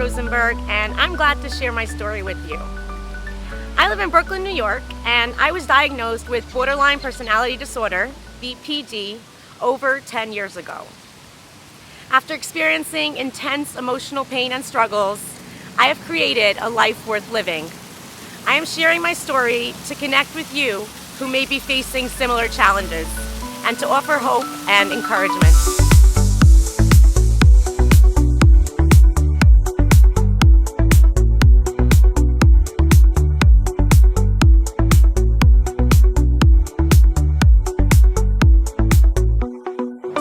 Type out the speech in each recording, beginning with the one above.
Rosenberg, and I'm glad to share my story with you. I live in Brooklyn, New York, and I was diagnosed with borderline personality disorder, BPD, over 10 years ago. After experiencing intense emotional pain and struggles, I have created a life worth living. I am sharing my story to connect with you who may be facing similar challenges and to offer hope and encouragement.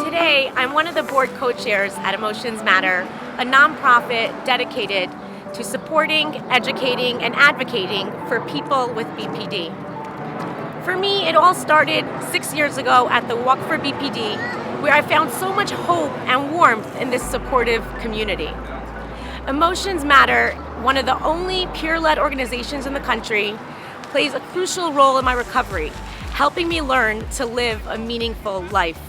Today, I'm one of the board co-chairs at Emotions Matter, a nonprofit dedicated to supporting, educating, and advocating for people with BPD. For me, it all started 6 years ago at the Walk for BPD, where I found so much hope and warmth in this supportive community. Emotions Matter, one of the only peer-led organizations in the country, plays a crucial role in my recovery, helping me learn to live a meaningful life.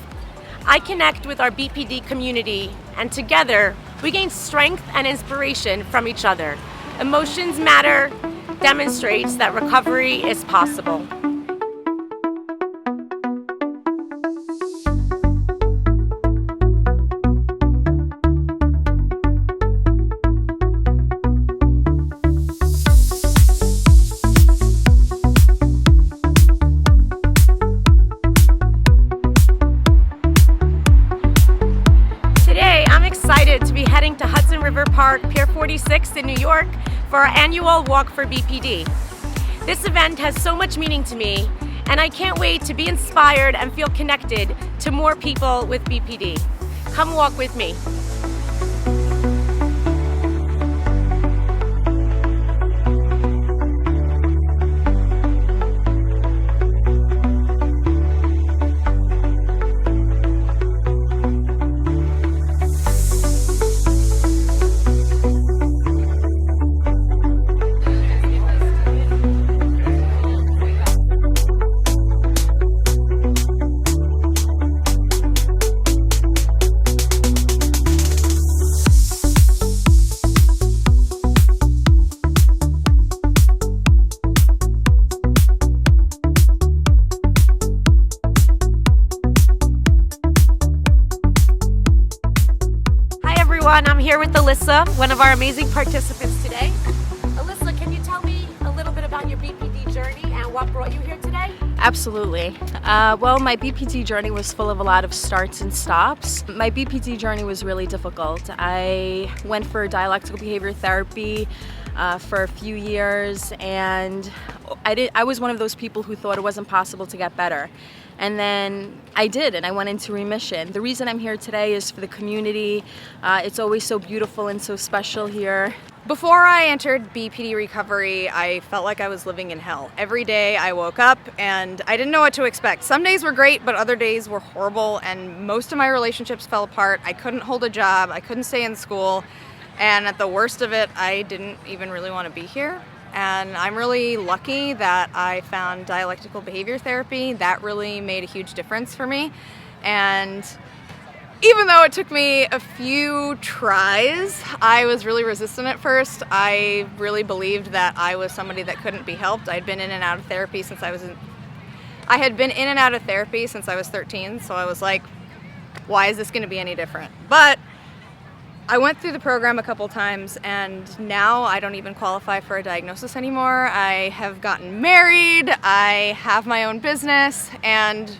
I connect with our BPD community, and together we gain strength and inspiration from each other. Emotions Matter demonstrates that recovery is possible. To be heading to Hudson River Park, Pier 46 in New York for our annual Walk for BPD. This event has so much meaning to me, and I can't wait to be inspired and feel connected to more people with BPD. Come walk with me. I'm here with Alyssa, one of our amazing participants today. Alyssa, can you tell me a little bit about your BPD journey and what brought you here today? Absolutely. Well, my BPD journey was full of a lot of starts and stops. My BPD journey was really difficult. I went for dialectical behavior therapy for a few years, and I was one of those people who thought it wasn't possible to get better. And then I did, and I went into remission. The reason I'm here today is for the community. It's always so beautiful and so special here. Before I entered BPD recovery, I felt like I was living in hell. Every day I woke up and I didn't know what to expect. Some days were great, but other days were horrible, and most of my relationships fell apart. I couldn't hold a job, I couldn't stay in school, and at the worst of it, I didn't even really want to be here. And I'm really lucky that I found dialectical behavior therapy. That really made a huge difference for me. And even though it took me a few tries, I was really resistant at first. I really believed that I was somebody that couldn't be helped. I had been in and out of therapy since I was 13, so I was like, why is this going to be any different? But I went through the program a couple times, and now I don't even qualify for a diagnosis anymore. I have gotten married, I have my own business, and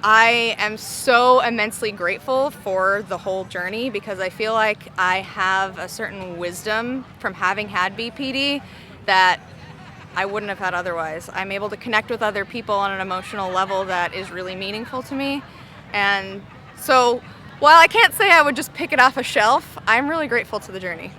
I am so immensely grateful for the whole journey because I feel like I have a certain wisdom from having had BPD that I wouldn't have had otherwise. I'm able to connect with other people on an emotional level that is really meaningful to me. And so while I can't say I would just pick it off a shelf, I'm really grateful to the journey.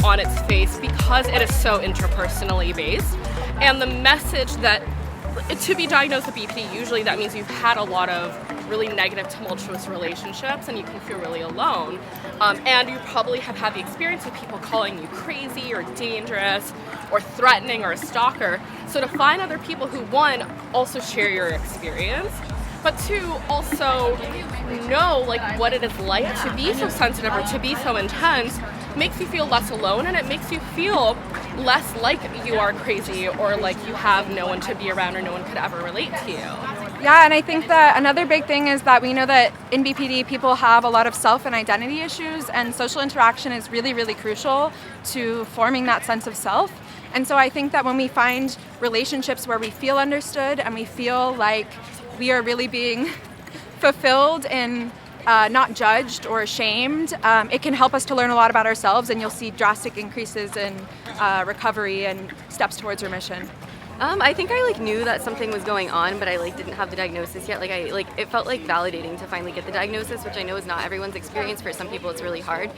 On its face because because it is so interpersonally based. And the message that to be diagnosed with BPD, usually that means you've had a lot of really negative, tumultuous relationships and you can feel really alone. And you probably have had the experience of people calling you crazy or dangerous or threatening or a stalker. So to find other people who, one, also share your experience, but two, also know like what it is like to be so sensitive or to be so intense, makes you feel less alone, and it makes you feel less like you are crazy or like you have no one to be around or no one could ever relate to you. Yeah, and I think that another big thing is that we know that in BPD people have a lot of self and identity issues, and social interaction is really, really crucial to forming that sense of self. And so I think that when we find relationships where we feel understood and we feel like we are really being fulfilled and not judged or ashamed, it can help us to learn a lot about ourselves, and you'll see drastic increases in recovery and steps towards remission. I think I knew that something was going on, but I didn't have the diagnosis yet. It felt validating to finally get the diagnosis, which I know is not everyone's experience. For some people, it's really hard.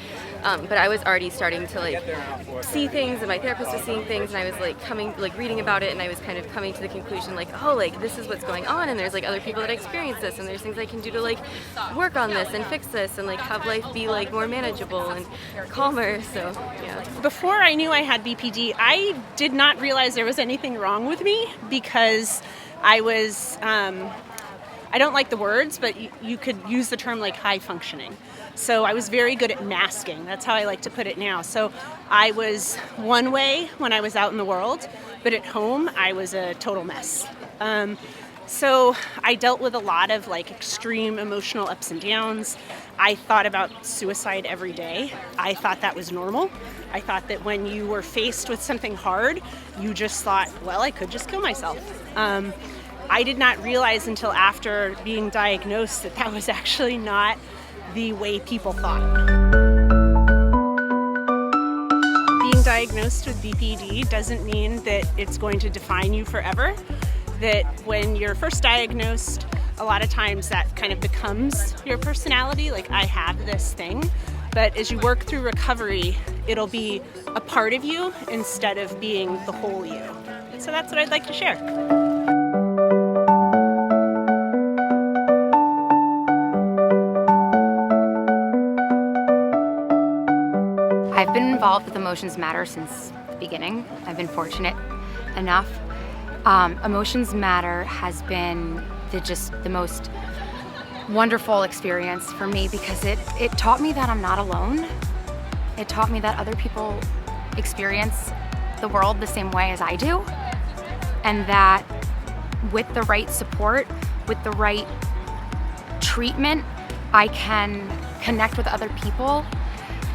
But I was already starting to see things, and my therapist was seeing things, and I was reading about it, and I was kind of coming to the conclusion this is what's going on, and there's other people that experience this, and there's things I can do to work on this and fix this, and have life be more manageable and calmer. So yeah. Before I knew I had BPD, I did not realize there was anything wrong with me because I was, I don't like the words, but you could use the term high functioning. So I was very good at masking. That's how I like to put it now. So I was one way when I was out in the world, but at home I was a total mess. So I dealt with a lot of extreme emotional ups and downs. I thought about suicide every day. I thought that was normal. I thought that when you were faced with something hard, you just thought, well, I could just kill myself. I did not realize until after being diagnosed that that was actually not the way people thought. Being diagnosed with BPD doesn't mean that it's going to define you forever. That when you're first diagnosed, a lot of times that kind of becomes your personality, I have this thing. But as you work through recovery, it'll be a part of you instead of being the whole you. So that's what I'd like to share. I've been involved with Emotions Matter since the beginning. I've been fortunate enough. Emotions Matter has been the most wonderful experience for me because it taught me that I'm not alone. It taught me that other people experience the world the same way as I do, and that with the right support, with the right treatment, I can connect with other people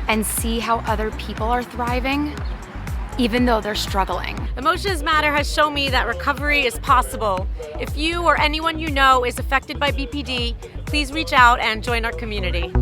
and see how other people are thriving, even though they're struggling. Emotions Matter has shown me that recovery is possible. If you or anyone you know is affected by BPD, please reach out and join our community.